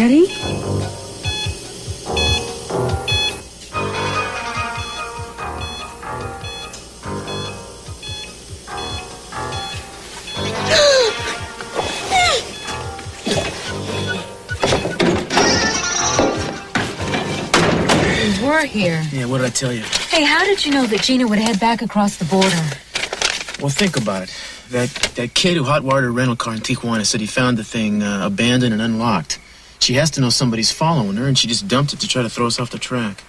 Daddy? We were here. Yeah, what did I tell you? Hey, how did you know that Gina would head back across the border? Well, think about it. That kid who hot-wired her rental car in Tijuana said he found the thing abandoned and unlocked. She has to know somebody's following her, and she just dumped it to try to throw us off the track.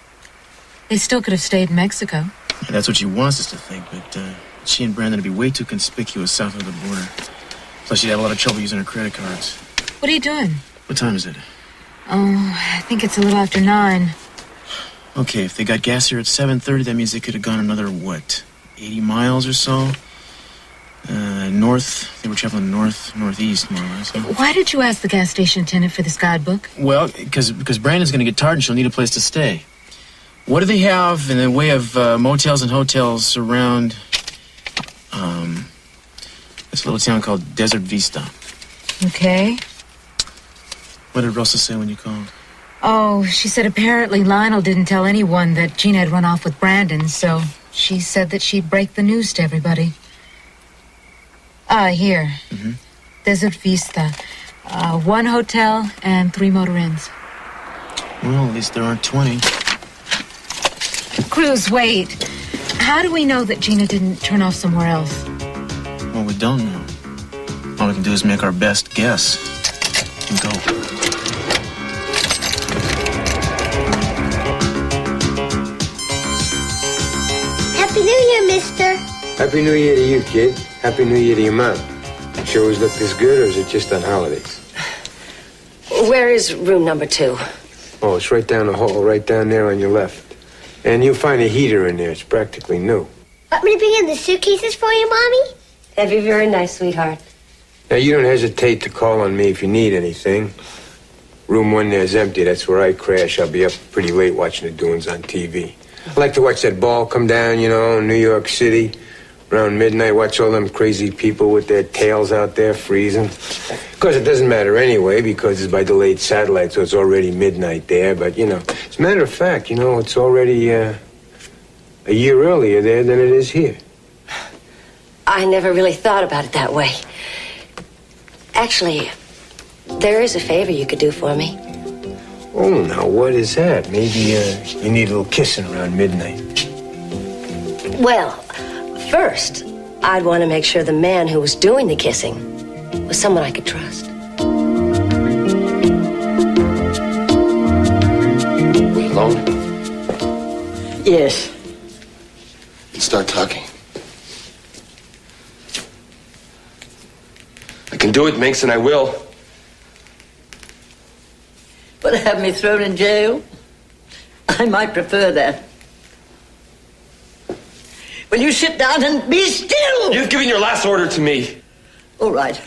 They still could have stayed in Mexico. Yeah, that's what she wants us to think, but she and Brandon would be way too conspicuous south of the border. Plus, she'd have a lot of trouble using her credit cards. What are you doing? What time is it? Oh, I think it's a little after 9. Okay, if they got gas here at 7:30, that means they could have gone another, 80 miles or so? North, they were traveling northeast, more or less. Huh? Why did you ask the gas station attendant for this guidebook? Well, because Brandon's going to get tired and she'll need a place to stay. What do they have in the way of motels and hotels around this little town called Desert Vista? Okay. What did Rosa say when you called? Oh, she said apparently Lionel didn't tell anyone that Gina had run off with Brandon, so she said that she'd break the news to everybody. Here. Mm-hmm. Desert Vista. 1 hotel and 3 motor inns. Well, at least there aren't 20. Cruz, wait. How do we know that Gina didn't turn off somewhere else? Well, we don't know. All we can do is make our best guess and go. Happy New Year, mister. Happy New Year to you, kid. Happy New Year to your mom. She always look this good, or is it just on holidays? Where is room number 2? Oh, it's right down the hall, right down there on your left. And you'll find a heater in there. It's practically new. Want me to bring in the suitcases for you, Mommy? That'd be very nice, sweetheart. Now, you don't hesitate to call on me if you need anything. Room 1 there's empty. That's where I crash. I'll be up pretty late watching the doings on TV. I like to watch that ball come down, you know, in New York City. Around midnight, watch all them crazy people with their tails out there freezing. Of course, it doesn't matter anyway, because it's by delayed satellite, so it's already midnight there. But, you know, as a matter of fact, you know, it's already a year earlier there than it is here. I never really thought about it that way. Actually, there is a favor you could do for me. Oh, now, what is that? Maybe you need a little kissing around midnight. Well, first, I'd want to make sure the man who was doing the kissing was someone I could trust. Alone? Yes. Let's start talking. I can do it, Minx, and I will. But have me thrown in jail? I might prefer that. Will you sit down and be still? You've given your last order to me. All right.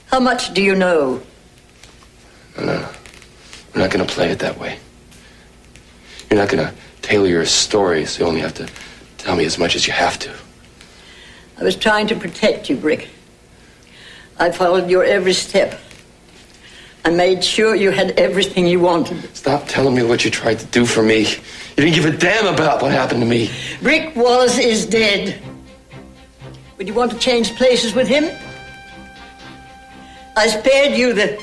How much do you know? No. We're not going to play it that way. You're not going to tailor your story, so you only have to tell me as much as you have to. I was trying to protect you, Brick. I followed your every step. I made sure you had everything you wanted. Stop telling me what you tried to do for me. You didn't give a damn about what happened to me. Brick Wallace is dead. Would you want to change places with him? I spared you the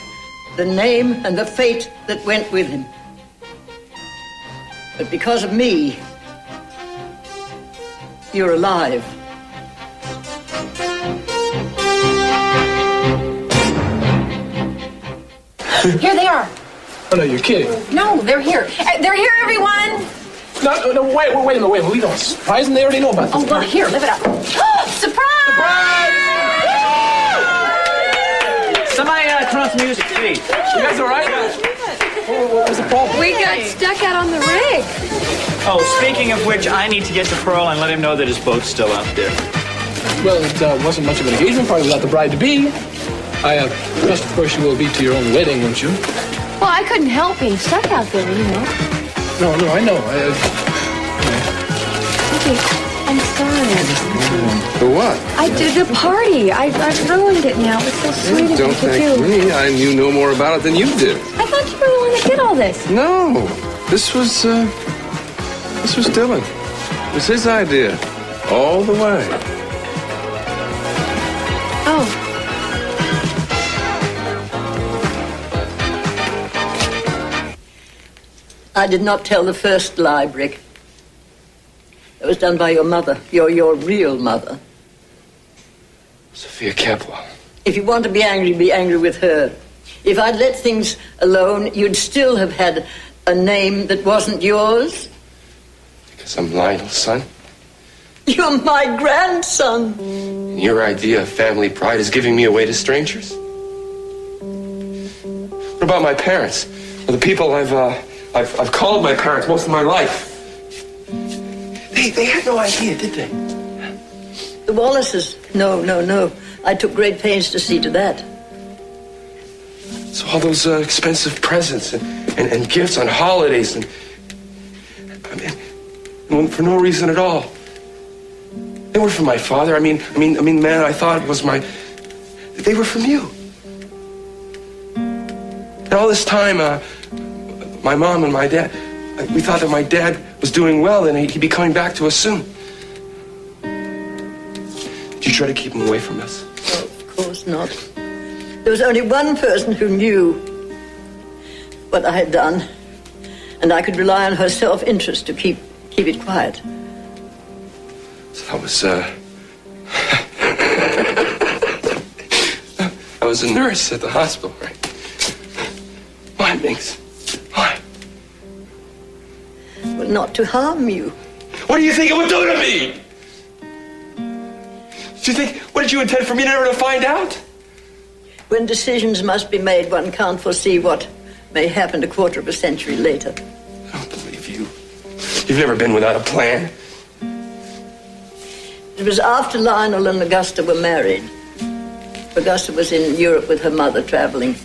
name and the fate that went with him. But because of me, you're alive. Here they are. Oh, no, you're kidding. No, they're here. They're here, everyone. No, wait a minute. We don't surprise them. They already know about this. Oh, well, here, live it up. Surprise! Somebody turn on some music, please. You guys all right? What was the problem? We got stuck out on the rig. Oh, speaking of which, I need to get to Pearl and let him know that his boat's still out there. Well, it wasn't much of an engagement party without the bride-to-be. I trust, of course, you will be to your own wedding, won't you? Well, I couldn't help being stuck out there, you know. No, I know. Okay, I'm sorry. For what? I did the party. I ruined it now. It was so sweet of you Don't to thank do. me. I knew no more about it than you did. I thought you were the one that did all this. No. This was Dylan. It was his idea. All the way. Oh. I did not tell the first lie, Brick. It was done by your mother, your real mother. Sophia Capwell. If you want to be angry with her. If I'd let things alone, you'd still have had a name that wasn't yours. Because I'm Lionel's son? You're my grandson. And your idea of family pride is giving me away to strangers? What about my parents? Or the people I've called my parents most of my life? They had no idea, did they? The Wallaces. No. I took great pains to see to that. So all those expensive presents and gifts on holidays and for no reason at all. They weren't from my father. I mean, the man I thought was my. They were from you. And all this time, my mom and my dad, we thought that my dad was doing well and he'd be coming back to us soon. Did you try to keep him away from us? Oh, of course not. There was only one person who knew what I had done, and I could rely on her self-interest to keep it quiet. So that was, I was a nurse at the hospital, right? Why, Minx? Why? Well, not to harm you. What do you think it would do to me? What did you intend for me never to find out? When decisions must be made, one can't foresee what may happen a quarter of a century later. I don't believe you. You've never been without a plan. It was after Lionel and Augusta were married. Augusta was in Europe with her mother traveling.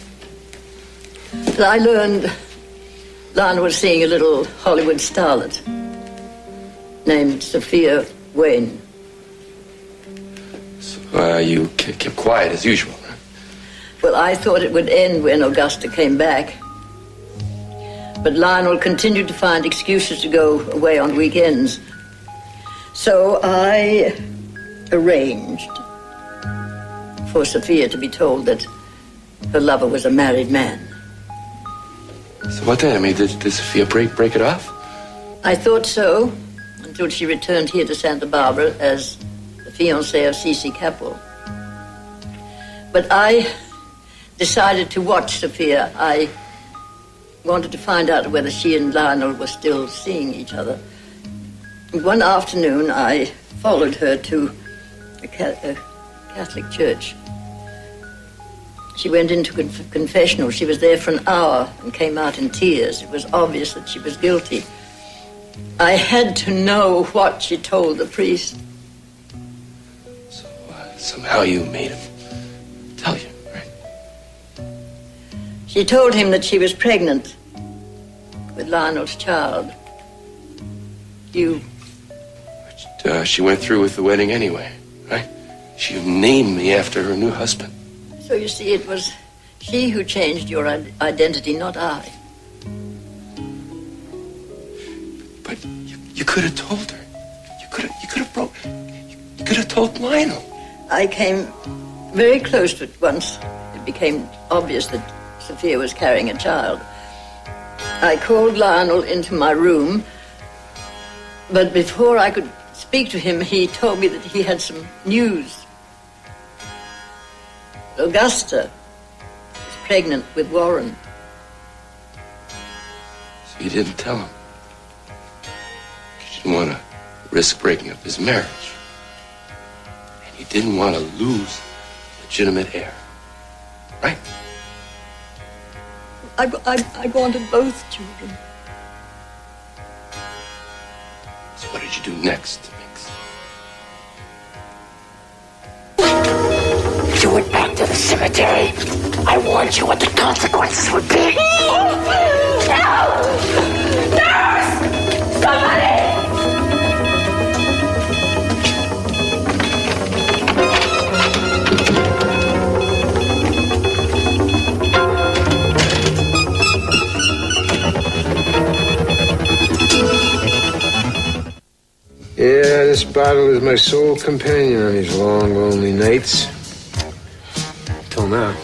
And I learned Lionel was seeing a little Hollywood starlet named Sophia Wayne. So, you kept quiet as usual, right? Well, I thought it would end when Augusta came back. But Lionel continued to find excuses to go away on weekends. So I arranged for Sophia to be told that her lover was a married man. So what then? I mean, did Sophia break it off? I thought so, until she returned here to Santa Barbara as the fiancée of C.C. Capwell. But I decided to watch Sophia. I wanted to find out whether she and Lionel were still seeing each other. One afternoon, I followed her to a Catholic church. She went into confessional. She was there for an hour and came out in tears. It was obvious that she was guilty. I had to know what she told the priest. So somehow you made him tell you, right? She told him that she was pregnant with Lionel's child. But she went through with the wedding anyway, right? She named me after her new husband. So you see, it was she who changed your identity, not I. But you could have told her. You could have told Lionel. I came very close to it once. It became obvious that Sophia was carrying a child. I called Lionel into my room, but before I could speak to him, he told me that he had some news. Augusta was pregnant with Warren. So you didn't tell him. You didn't want to risk breaking up his marriage. And you didn't want to lose legitimate heir. Right? I wanted both children. So what did you do next, Minx? You went back to the cemetery. I warned you what the consequences would be. No! Nurse! Somebody! This bottle is my sole companion on these long, lonely nights. Till now.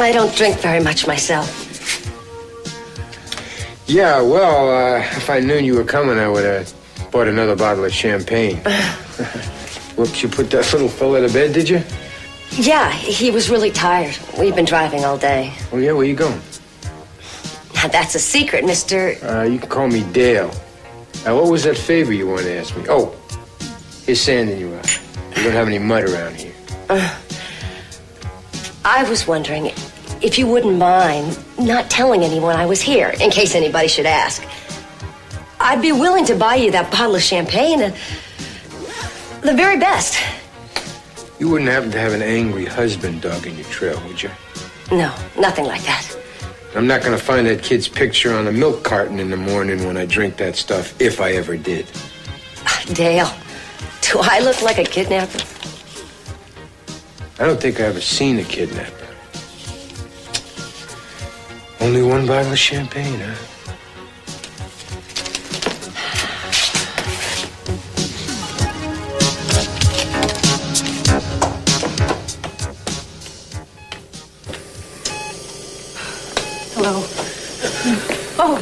I don't drink very much myself. Yeah, well, if I knew you were coming, I would have bought another bottle of champagne. Whoops, you put that little fella to bed, did you? Yeah, he was really tired. We've been driving all day. Oh, yeah? Where you going? Now, that's a secret, Mr. You can call me Dale. Now, what was that favor you wanted to ask me? Oh, here's sand in your eye. You don't have any mud around here. I was wondering if you wouldn't mind not telling anyone I was here, in case anybody should ask. I'd be willing to buy you that bottle of champagne, the very best. You wouldn't happen to have an angry husband dogging your trail, would you? No, nothing like that. I'm not going to find that kid's picture on a milk carton in the morning when I drink that stuff, if I ever did. Dale, do I look like a kidnapper? I don't think I ever seen a kidnapper. Only one bottle of champagne, huh? Hello. Oh,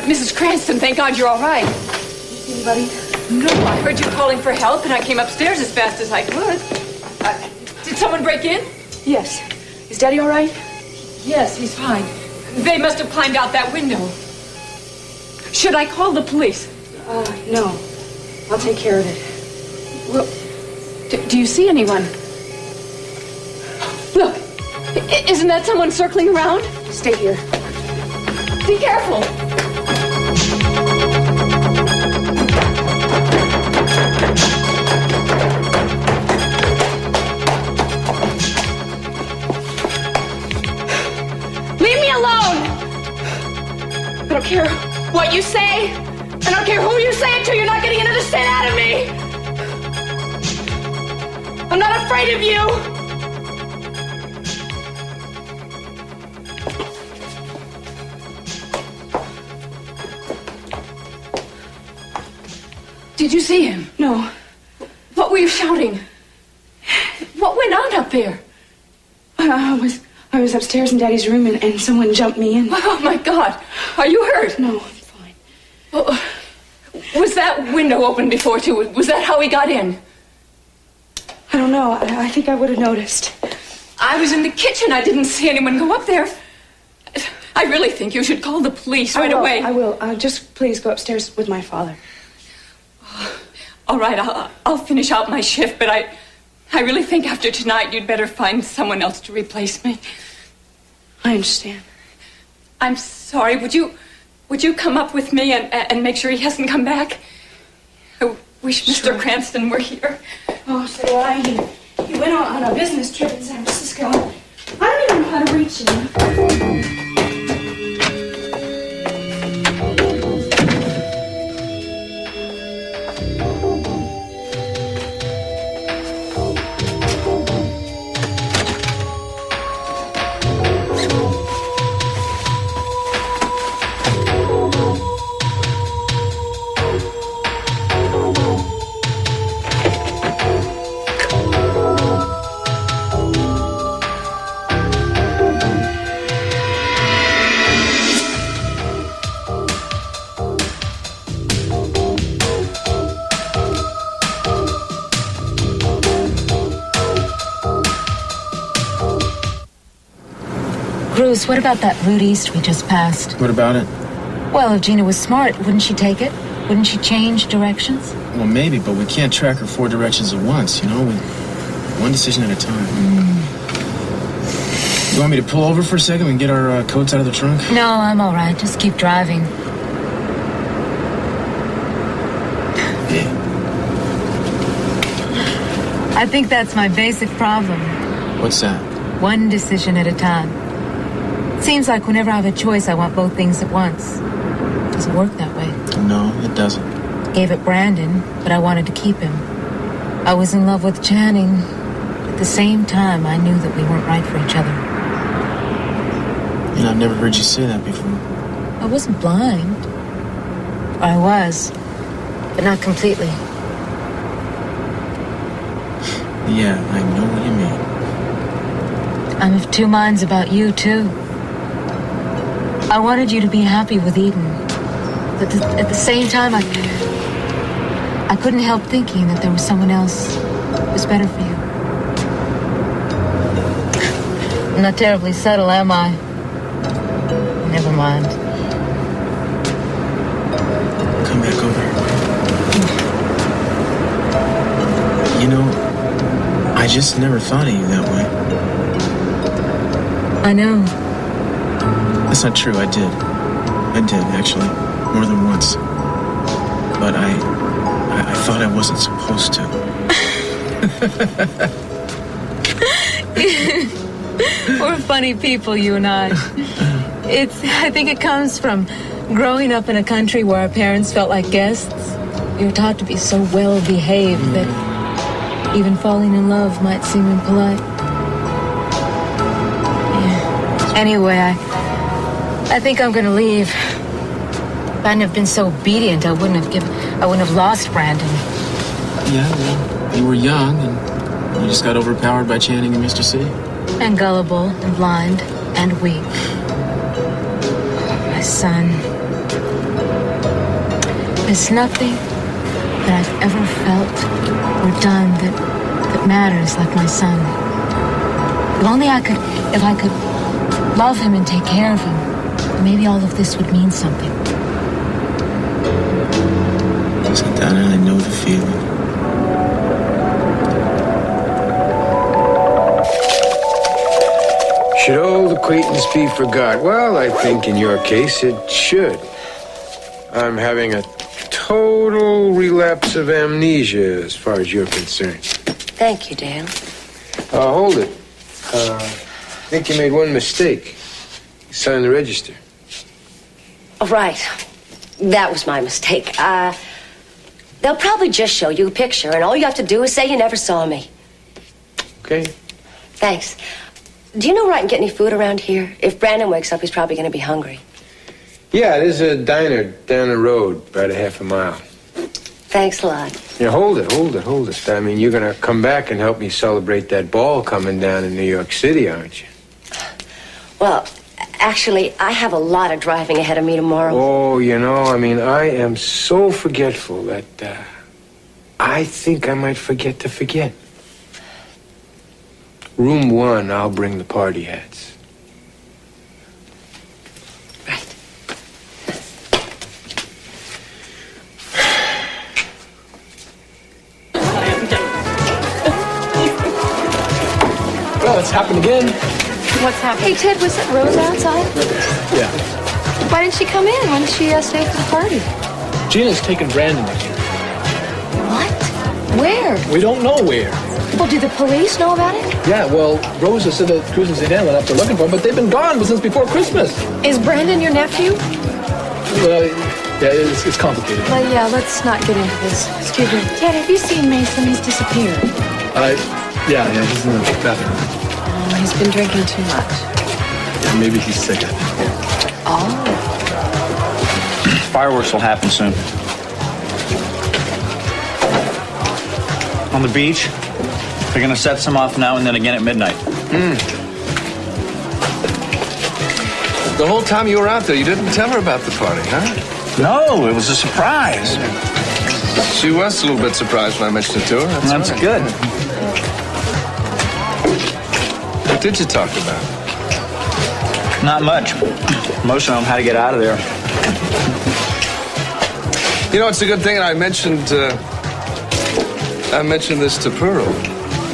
Mrs. Cranston, thank God you're all right. Did you see anybody? No, I heard you calling for help, and I came upstairs as fast as I could. Did someone break in? Yes. Is Daddy all right? Yes, he's fine. They must have climbed out that window. Should I call the police? No. I'll take care of it. Well, do you see anyone? Look, isn't that someone circling around? Stay here. Be careful. Leave me alone. I don't care what you say. I don't care who you say it to. You're not getting another cent out of me. I'm not afraid of you. Did you see him? No. What were you shouting? What went on up there? I was upstairs in Daddy's room and someone jumped me in. Oh, my God. Are you hurt? No, I'm fine. Well, was that window open before, too? Was that how he got in? I don't know. I think I would have noticed. I was in the kitchen. I didn't see anyone go up there. I really think you should call the police right away. I will. Just please go upstairs with my father. All right, I'll finish out my shift, but I really think after tonight you'd better find someone else to replace me. I understand. I'm sorry. Would you come up with me and make sure he hasn't come back? I wish Mr. Cranston were here. Oh, so do I. He went on a business trip in San Francisco. I don't even know how to reach him. Bruce, what about that route east we just passed? What about it? Well, if Gina was smart, wouldn't she take it? Wouldn't she change directions? Well, maybe, but we can't track her 4 directions at once, you know? One decision at a time. You want me to pull over for a second and get our coats out of the trunk? No, I'm all right. Just keep driving. Yeah. I think that's my basic problem. What's that? One decision at a time. Seems like whenever I have a choice, I want both things at once. Doesn't work that way. No, it doesn't. Gave it Brandon, but I wanted to keep him. I was in love with Channing. At the same time, I knew that we weren't right for each other. You know, I've never heard you say that before. I wasn't blind. I was, but not completely. Yeah, I know what you mean. I'm of two minds about you, too. I wanted you to be happy with Eden. But at the same time, I couldn't help thinking that there was someone else who was better for you. I'm not terribly subtle, am I? Never mind. Come back over here. You know, I just never thought of you that way. I know. That's not true, I did. I did, actually. More than once. But I thought I wasn't supposed to. We're funny people, you and I. I think it comes from growing up in a country where our parents felt like guests. We were taught to be so well behaved that even falling in love might seem impolite. Yeah. Anyway, I think I'm gonna leave. If I hadn't have been so obedient, I wouldn't have lost Brandon. Yeah, well, you were young and you just got overpowered by Channing and Mr. C. And gullible and blind and weak. My son. There's nothing that I've ever felt or done that matters like my son. If only if I could love him and take care of him, maybe all of this would mean something. Santana, I know the feeling. Should old acquaintance be forgot? Well, I think in your case it should. I'm having a total relapse of amnesia as far as you're concerned. Thank you, Dale. Hold it. I think you made one mistake. You signed the register. Oh, right. That was my mistake. They'll probably just show you a picture, and all you have to do is say you never saw me. Okay. Thanks. Do you know where I can get any food around here? If Brandon wakes up, he's probably going to be hungry. Yeah, there's a diner down the road, about a half a mile. Thanks a lot. Yeah, hold it. I mean, you're going to come back and help me celebrate that ball coming down in New York City, aren't you? Well, actually, I have a lot of driving ahead of me tomorrow. Oh, you know, I mean, I am so forgetful that I think I might forget to forget. Room 1, I'll bring the party hats. Right. Well, it's happened again. What's happening? Hey, Ted, was that Rose outside? Yeah. Why didn't she come in? Why didn't she stay for the party? Gina's taken Brandon with her. What? Where? We don't know where. Well, do the police know about it? Yeah, well, Rosa said that Cruz and Zidane went up there looking for him, but they've been gone since before Christmas. Is Brandon your nephew? Yeah, it's complicated. Well, yeah, let's not get into this. Excuse me. Ted, have you seen Mason? He's disappeared. Yeah, he's in the bathroom. Oh, he's been drinking too much. Yeah, maybe he's sick, I think. Oh. Fireworks will happen soon. On the beach. They're going to set some off now and then again at midnight. The whole time you were out there, you didn't tell her about the party, huh? No, it was a surprise. She was a little bit surprised when I mentioned it to her. That's right. good. What did you talk about? Not much. Most of them had to get out of there. You know, it's a good thing I mentioned this to Pearl.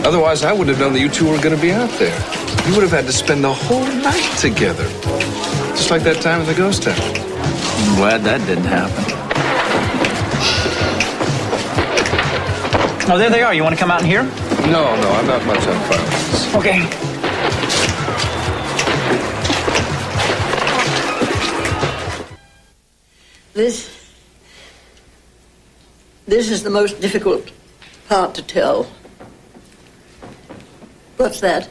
Otherwise, I would have known that you two were going to be out there. You would have had to spend the whole night together. Just like that time at the ghost town. I'm glad that didn't happen. Oh, there they are. You want to come out and hear? No, I'm not much on fireworks. Okay. This is the most difficult part to tell. What's that?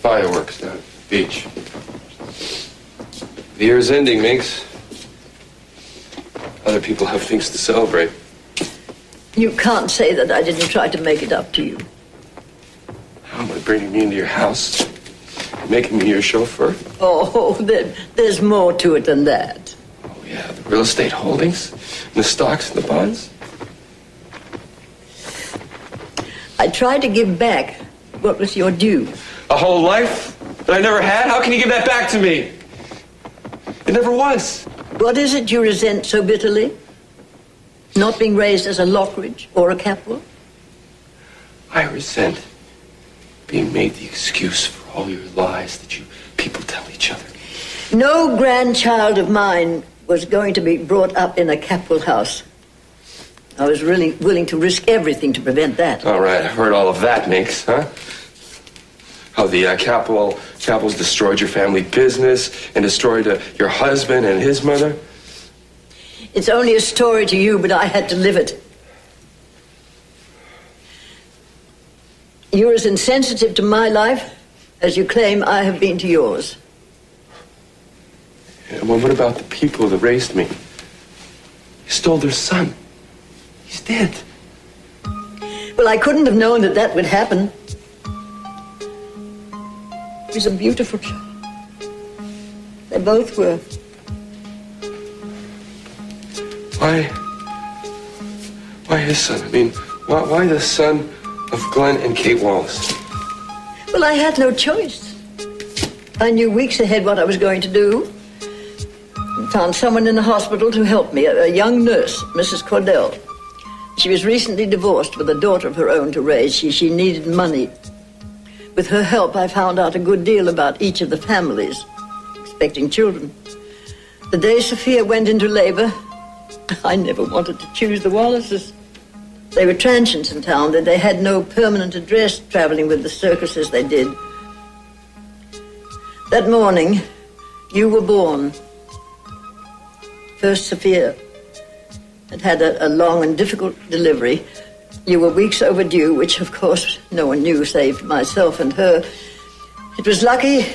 Fireworks down at the beach. The year's ending, Minx. people have things to celebrate. You can't say that I didn't try to make it up to you. How am I bringing me into your house? Making me your chauffeur? Oh, there's more to it than that. Oh, yeah, the real estate holdings, and the stocks and the bonds. I tried to give back what was your due. A whole life that I never had? How can you give that back to me? It never was. What is it you resent so bitterly? Not being raised as a Lockridge or a Capwell? I resent being made the excuse for all your lies that you people tell each other. No grandchild of mine was going to be brought up in a Capwell house. I was really willing to risk everything to prevent that. All right, I heard all of that, Minx, huh? How the Capwells destroyed your family business and destroyed your husband and his mother. It's only a story to you, but I had to live it. You're as insensitive to my life as you claim I have been to yours. Yeah, well, what about the people that raised me? You stole their son. He's dead. Well, I couldn't have known that that would happen. He was a beautiful child. They both were. Why his son? I mean, why the son of Glenn and Kate Wallace? Well, I had no choice. I knew weeks ahead what I was going to do. And found someone in the hospital to help me, a young nurse, Mrs. Cordell. She was recently divorced with a daughter of her own to raise. She needed money. With her help, I found out a good deal about each of the families, expecting children. The day Sophia went into labor, I never wanted to choose the Wallaces. They were transients in town. They had no permanent address traveling with the circuses they did. That morning, you were born. First, Sophia had a long and difficult delivery. You were weeks overdue, which, of course, no one knew save myself and her. It was lucky,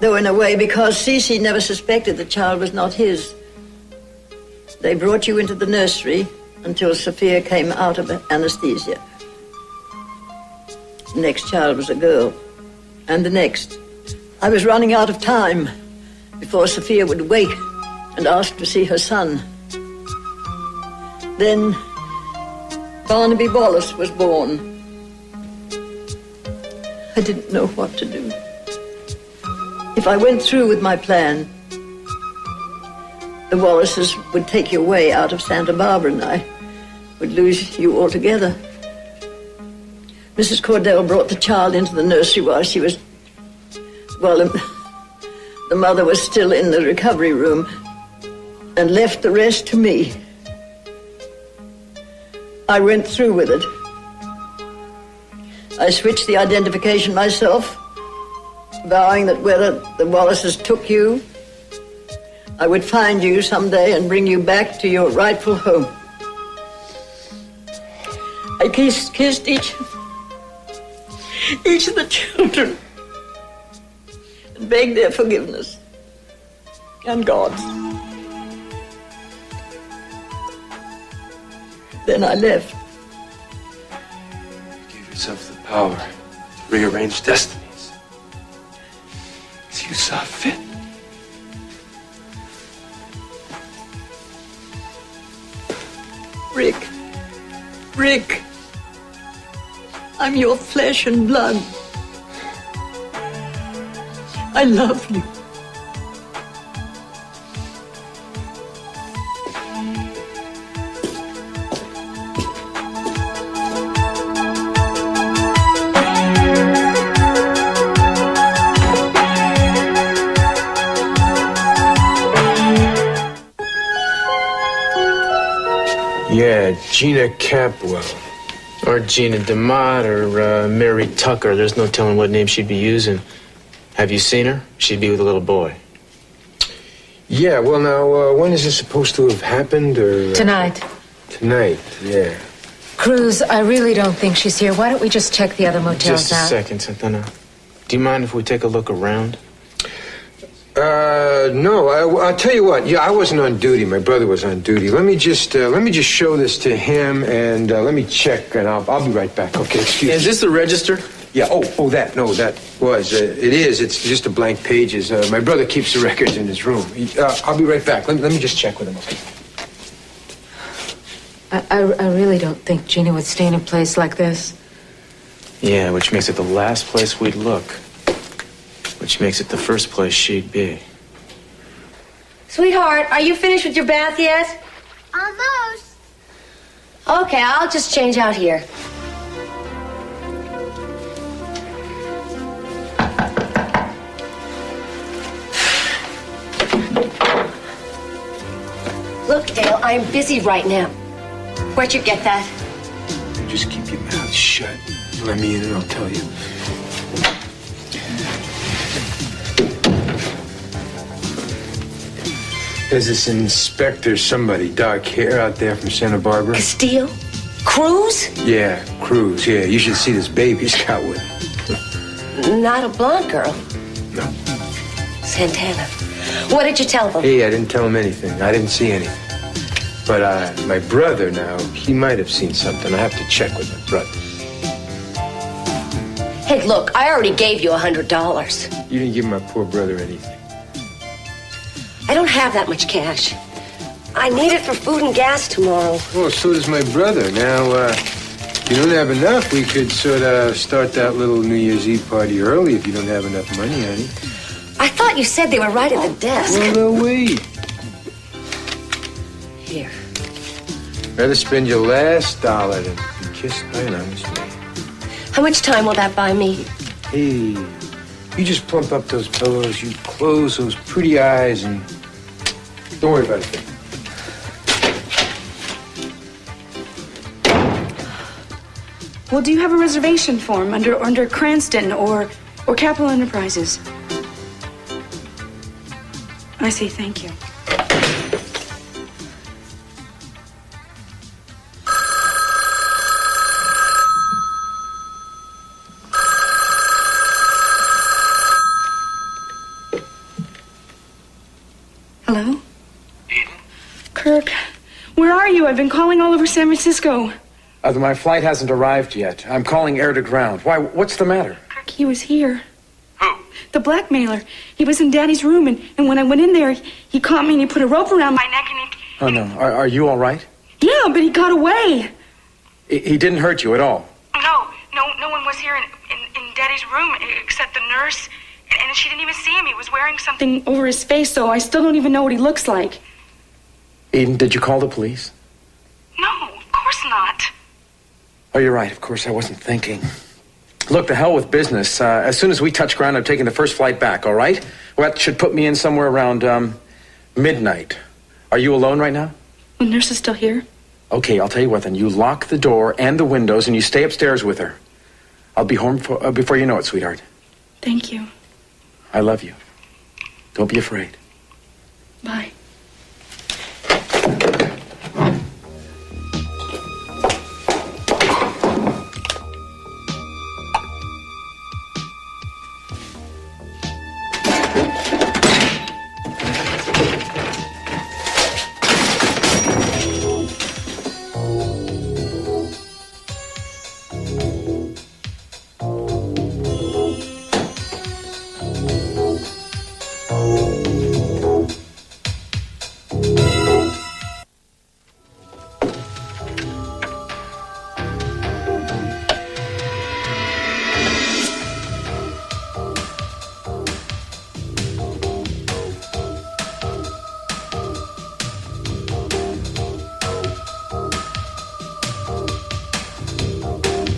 though in a way, because Cece never suspected the child was not his. They brought you into the nursery until Sophia came out of anesthesia. The next child was a girl, and the next. I was running out of time before Sophia would wake and ask to see her son. Then Barnaby Wallace was born. I didn't know what to do. If I went through with my plan, the Wallaces would take you away out of Santa Barbara, and I would lose you altogether. Mrs. Cordell brought the child into the nursery while she was... Well, the mother was still in the recovery room and left the rest to me. I went through with it. I switched the identification myself, vowing that whether the Wallaces took you, I would find you someday and bring you back to your rightful home. I kissed each of the children and begged their forgiveness and God's. Then I left. You gave yourself the power to rearrange destinies as you saw fit. Rick, I'm your flesh and blood. I love you. Yeah, Gina Capwell. Or Gina DeMott or Mary Tucker. There's no telling what name she'd be using. Have you seen her? She'd be with a little boy. Yeah, well, now, when is this supposed to have happened, or... Tonight. Tonight, yeah. Cruz, I really don't think she's here. Why don't we just check the other motels Just a out? second, Santana. Do you mind if we take a look around? No. I'll tell you what. Yeah, I wasn't on duty. My brother was on duty. Let me just show this to him, and let me check, and I'll be right back. Okay, excuse me. Is this the register? Yeah. That was. It is. It's just a blank pages. My brother keeps the records in his room. I'll be right back. Let me just check with him. Okay. I really don't think Gina would stay in a place like this. Yeah, which makes it the last place we'd look. Which makes it the first place she'd be. Sweetheart, are you finished with your bath yet? Almost. Okay, I'll just change out here. Look, Dale, I'm busy right now. Where'd you get that? Just keep your mouth shut. Let me in, and I'll tell you. There's this inspector, somebody, dark hair out there from Santa Barbara. Castillo? Cruz? Yeah, Cruz, yeah. You should see this baby he's got with him. Not a blonde girl. No. Santana. What did you tell them? Hey, I didn't tell him anything. I didn't see anything. But my brother now, he might have seen something. I have to check with my brother. Hey, look, I already gave you $100. You didn't give my poor brother anything. I don't have that much cash. I need it for food and gas tomorrow. Well, so does my brother. Now, if you don't have enough, we could sort of start that little New Year's Eve party early if you don't have enough money, honey. I thought you said they were right at the desk. Well, they'll wait. Here. Rather spend your last dollar than be kissed by an honest man. How much time will that buy me? Hey, you just plump up those pillows, you close those pretty eyes, and don't worry about it. Well, do you have a reservation form under Cranston or Capital Enterprises? I say thank you. Hello? Eden? Kirk, where are you? I've been calling all over San Francisco. My flight hasn't arrived yet. I'm calling air to ground. Why, what's the matter? Kirk, he was here. Who? The blackmailer. He was in Daddy's room, and when I went in there, he caught me and he put a rope around my neck and he... Oh, no. Are you all right? Yeah, but he got away. He didn't hurt you at all? No one was here in Daddy's room except the nurse, and she didn't even see him. He was wearing something over his face, so I still don't even know what he looks like. Eden, did you call the police? No, of course not. Oh, you're right. Of course, I wasn't thinking. Look, the hell with business. As soon as we touch ground, I'm taking the first flight back, all right? Well, that should put me in somewhere around midnight. Are you alone right now? The nurse is still here? Okay, I'll tell you what then. You lock the door and the windows and you stay upstairs with her. I'll be home before you know it, sweetheart. Thank you. I love you. Don't be afraid. Bye.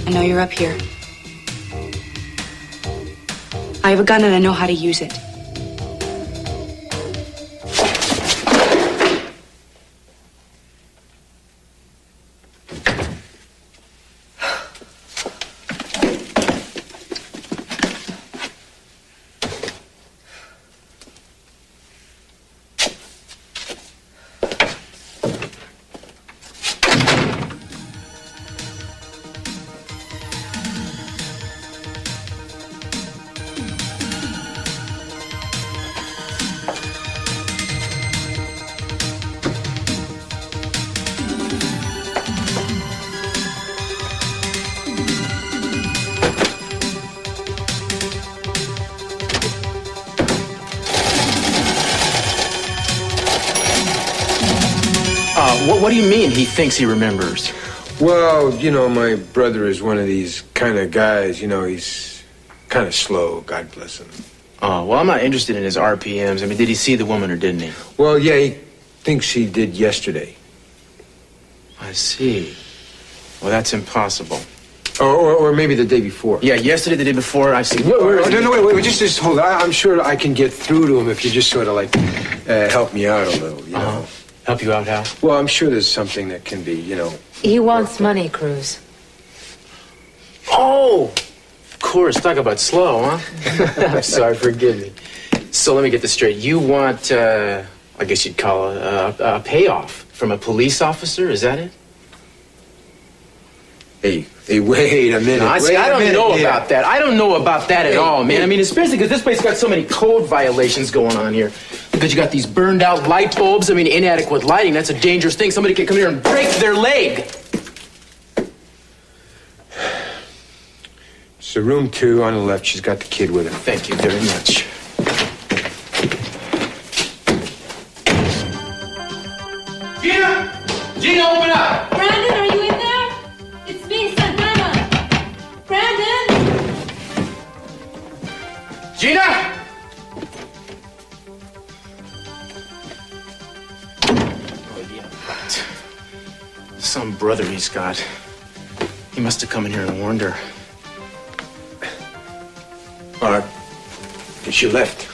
I know you're up here. I have a gun and I know how to use it. What do you mean he thinks he remembers? Well, you know, my brother is one of these kind of guys, you know, he's kind of slow, God bless him. Oh, well, I'm not interested in his RPMs. I mean, did he see the woman or didn't he? Well, yeah, he thinks he did yesterday. I see. Well, that's impossible. Or maybe the day before. Yeah, yesterday, the day before, I see. Wait, just hold on. I'm sure I can get through to him if you just sort of like help me out a little, you know. Help you out, how? Well, I'm sure there's something that can be, you know. He wants money, Cruz. Oh! Of course, talk about slow, huh? I'm sorry, forgive me. So let me get this straight. You want, I guess you'd call it a payoff from a police officer, is that it? Hey, wait a minute. No, I don't know about that. I don't know about that at all, man. I mean, especially because this place got so many code violations going on here. Because you got these burned out light bulbs. I mean, inadequate lighting. That's a dangerous thing. Somebody can come here and break their leg. So room 2 on the left, she's got the kid with her. Thank you very much. Gina, open up! Brandon, are you in there? It's me, Santana. Brandon! Gina! Oh, yeah, right. Some brother he's got. He must have come in here and warned her. She left.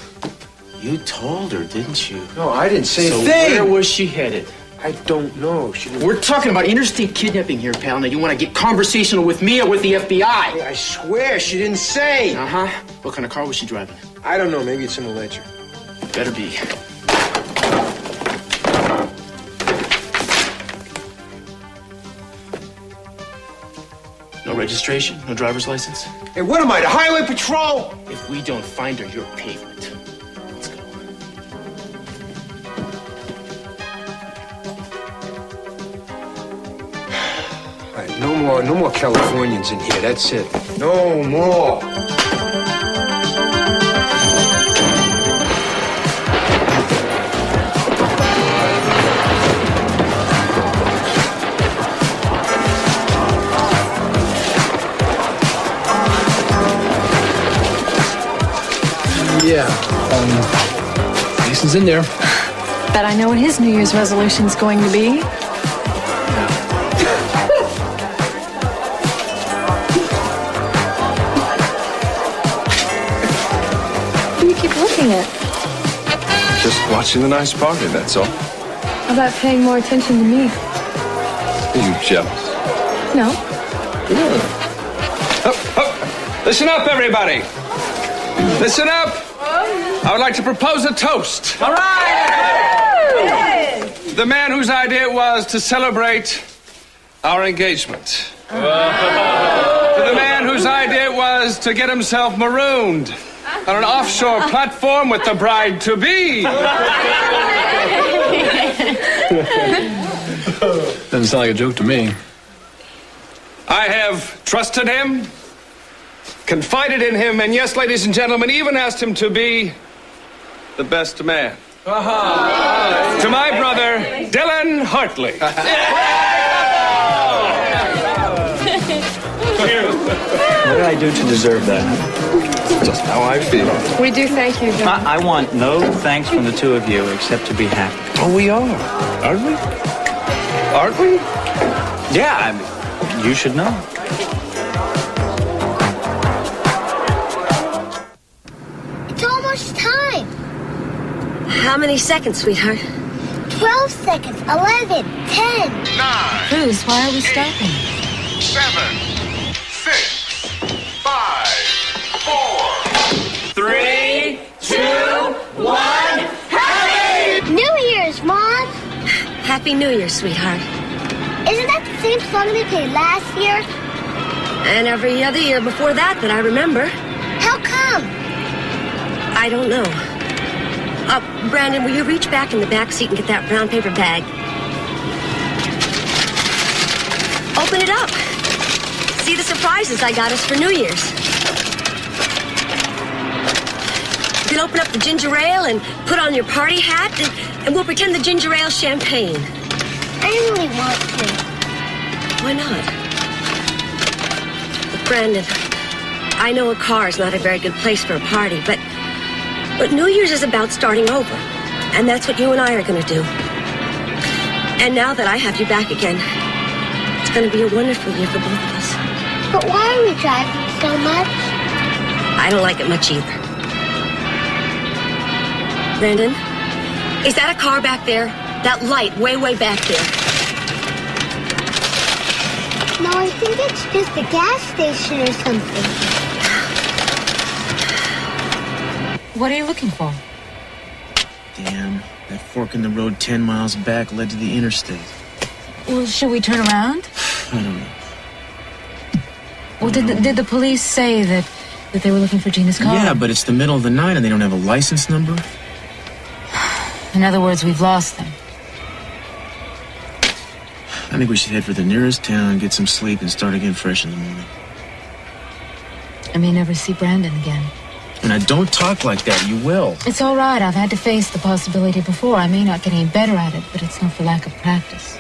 You told her, didn't you? No, I didn't say a so thing. Where was she headed? I don't know. She didn't... We're talking about interstate kidnapping here, pal. Now, you want to get conversational with me or with the FBI? Hey, I swear, she didn't say. Uh-huh. What kind of car was she driving? I don't know. Maybe it's in the ledger. Better be. No registration? No driver's license? Hey, what am I, the highway patrol? If we don't find her, you're pavement. Let's go. All right, no more Californians in here. That's it. No more. Yeah, Jason's in there. Bet I know what his New Year's resolution's going to be. What do you keep looking at? Just watching the nice party, that's all. How about paying more attention to me? Are you jealous? No. Good. Listen up, everybody. Listen up. I would like to propose a toast. All right! The man whose idea it was to celebrate our engagement. To the man whose idea it was to get himself marooned on an offshore platform with the bride-to-be. Doesn't sound like a joke to me. I have trusted him, confided in him, and yes, ladies and gentlemen, even asked him to be the best man. To my brother, Dylan Hartley. What did I do to deserve that? Just how I feel. We do thank you, John. I want no thanks from the two of you except to be happy. Oh, we are, aren't we? Aren't we? Yeah, I mean, you should know. It's almost time. How many seconds, sweetheart? 12 seconds. 11, 10. 9. Cruz, why are we stopping? 7, 6, 5, 4, 3, 2, 1. Happy New Year's, Mom. Happy New Year, sweetheart. Isn't that the same song they played last year? And every other year before that I remember. How come? I don't know. Brandon, will you reach back in the back seat and get that brown paper bag? Open it up. See the surprises I got us for New Year's. You can open up the ginger ale and put on your party hat, and we'll pretend the ginger ale champagne. I didn't really want to. Why not? Look, Brandon, I know a car is not a very good place for a party, but New Year's is about starting over. And that's what you and I are going to do. And now that I have you back again, it's going to be a wonderful year for both of us. But why are we driving so much? I don't like it much either. Brandon, is that a car back there? That light way, way back there? No, I think it's just a gas station or something. What are you looking for? Damn, that fork in the road 10 miles back led to the interstate. Well, should we turn around? I don't know. Well, did the police say that they were looking for Gina's car? Yeah, but it's the middle of the night and they don't have a license number. In other words, we've lost them. I think we should head for the nearest town, get some sleep, and start again fresh in the morning. I may never see Brandon again. And I don't talk like that. You will. It's all right. I've had to face the possibility before. I may not get any better at it, but it's not for lack of practice.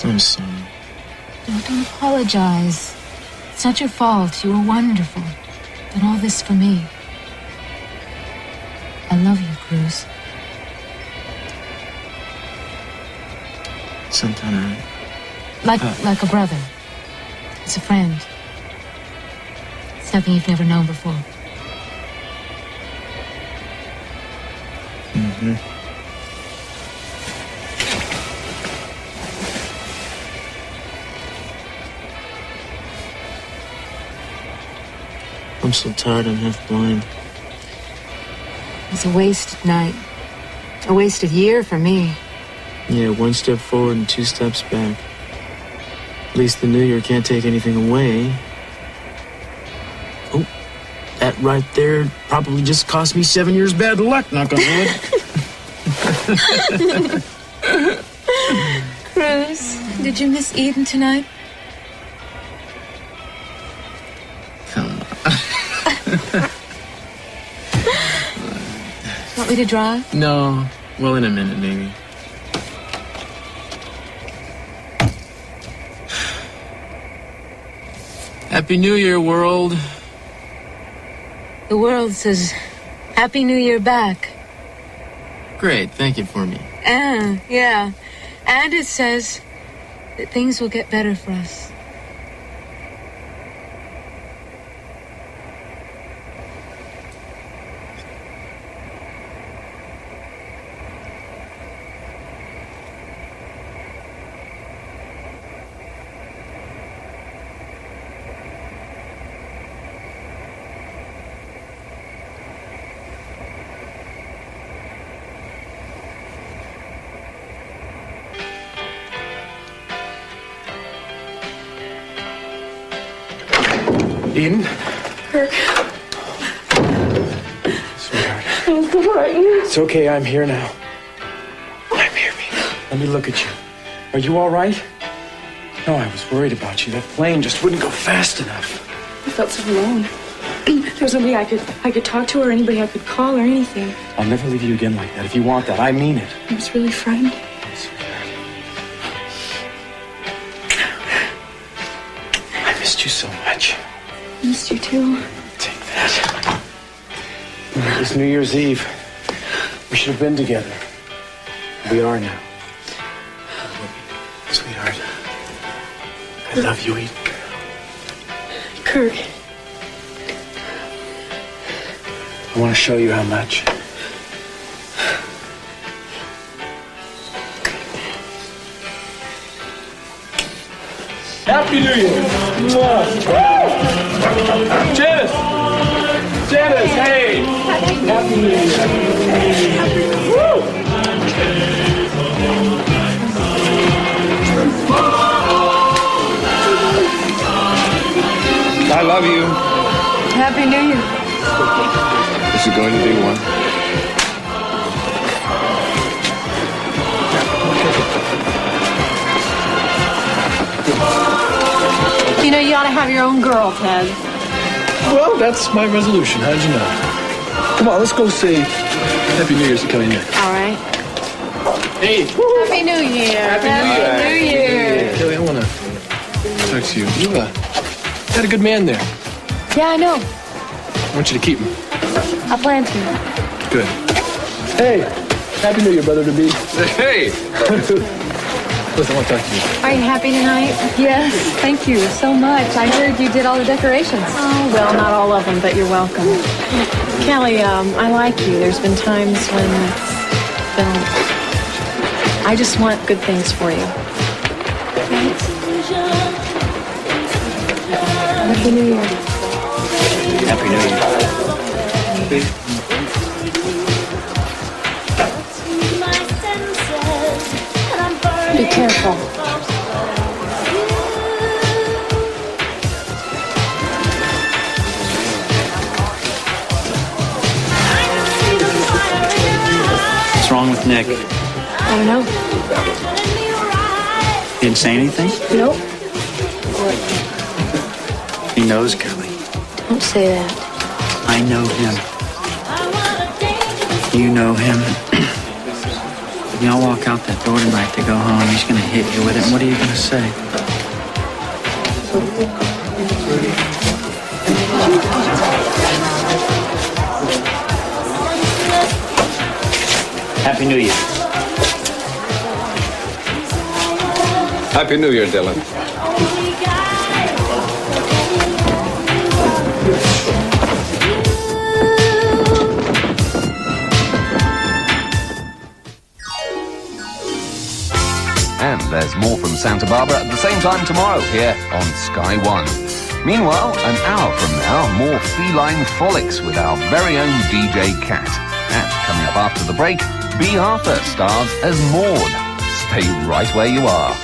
I'm sorry. Don't apologize. It's not your fault. You were wonderful. And all this for me. I love you, Cruz. Santana. Like a brother. As a friend. Something you've never known before. Mm-hmm. I'm so tired, I'm half blind. It was a wasted night. A wasted year for me. Yeah, 1 step forward and 2 steps back. At least the New Year can't take anything away. Oh, that right there probably just cost me 7 years bad luck, knock on wood. Cruz, did you miss Eden tonight? Come on. Want me to drive? No. Well, in a minute, maybe. Happy New Year, world. The world says, Happy New Year back. Great, thank you for me. Yeah. And it says that things will get better for us. Eden? Kirk. Sweetheart. I'm so frightened. It's okay, I'm here now. I'm here, baby. Let me look at you. Are you all right? No, I was worried about you. That plane just wouldn't go fast enough. I felt so alone. There was nobody I could talk to or anybody I could call or anything. I'll never leave you again like that. If you want that, I mean it. I was really frightened. I missed you so much. I missed you too. Take that. It was New Year's Eve. We should have been together. We are now. Sweetheart. I love you, Eden. Kirk. I want to show you how much. Happy New Year! Janice! Janice, hey! Happy New Year! Woo! I love you. Happy New Year. Is it going to be one? You know, you ought to have your own girl, Ted. Well, that's my resolution. How'd you know? Come on, let's go say Happy New Year's to Kelly Nick. All right. Hey. Happy New Year. Happy New Year. Kelly, I want to talk to you. You got a good man there. Yeah, I know. I want you to keep him. I plan to. Good. Hey. Happy New Year, brother-to-be. Hey. Listen, I want to talk to you. Are you happy tonight? Yes, thank you so much. I heard you did all the decorations. Oh, well, not all of them, but you're welcome. Kelly, I like you. There's been times when it's been... I just want good things for you. Happy New Year. Happy New Year. Be careful. What's wrong with Nick? I don't know. Didn't say anything? Nope. He knows, Kelly. Don't say that. I know him. You know him. When y'all walk out that door tonight to go home, he's gonna hit you with it. And what are you gonna say? Happy New Year. Happy New Year, Dylan. And there's more from Santa Barbara at the same time tomorrow here on Sky One. Meanwhile, an hour from now, more feline frolics with our very own DJ Cat. And coming up after the break, B. Arthur stars as Maud. Stay right where you are.